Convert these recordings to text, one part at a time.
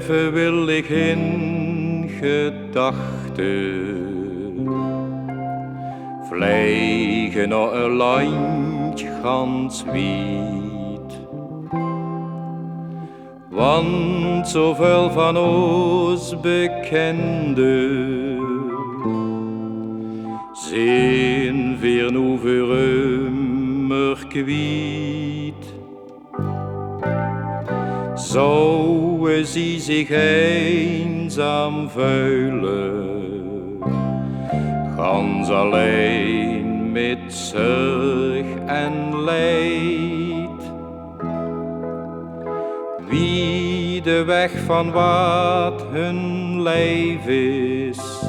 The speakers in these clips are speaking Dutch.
even wil ik in gedachten vliegen naar een landje gans wiet. Want zoveel van ons bekenden zijn weer nu voor immer kwijt. Zouden ze zich eenzaam vuilen, gans alleen met zorg en leed. Wie de weg van wat hun leven is,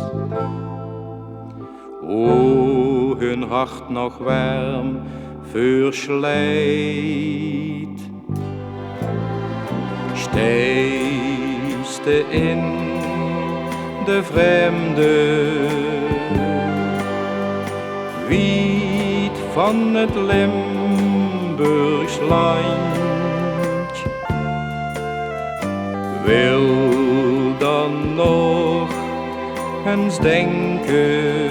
o hun hart nog warm verslijt. Steeste in de vreemde, wiet van het Limburgs land, wil dan nog eens denken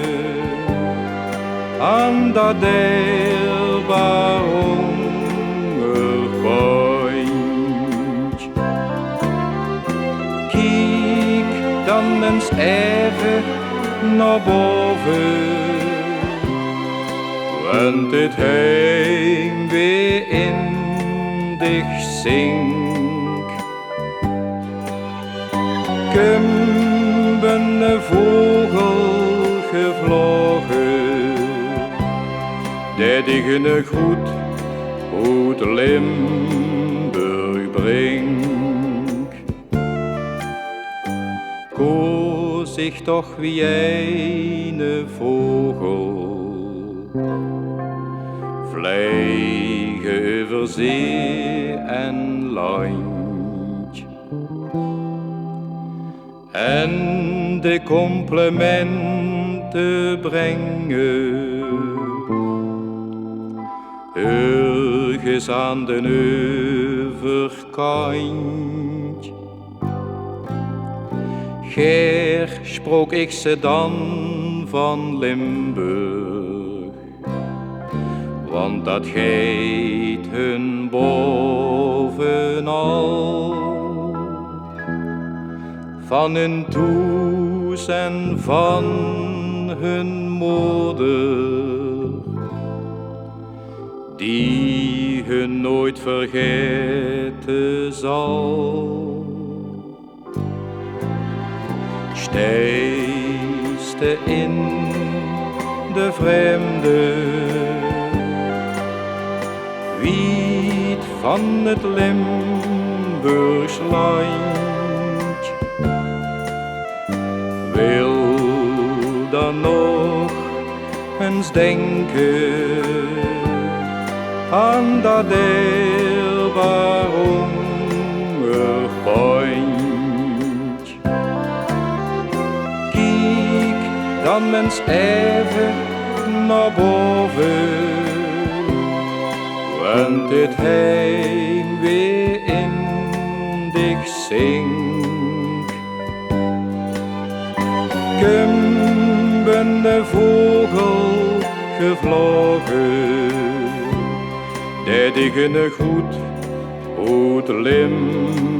aan dat deelbaar hongerpandje. Kijk dan eens even naar boven, want het heimwee in dich zink. Kom een vogel gevlogen, dat dich een goed uit Limburg brengt. Koos ik toch wie een vogel, vliegen over zee en land, en de complimenten brengen ergens aan de overkant. Ger sprook ik ze dan van Limburg, want dat geet hun bovenal. Van hun toes en van hun moeder, die hun nooit vergeten zal. Steeste in de vreemde, wiet van het Limburgs land, wil dan nog eens denken aan dat deelbaar hongerpandje. Kijk dan eens even naar boven, want het heimwee in dich zinkt. Kom de vogel gevlogen, dat ik een goed uit Limburg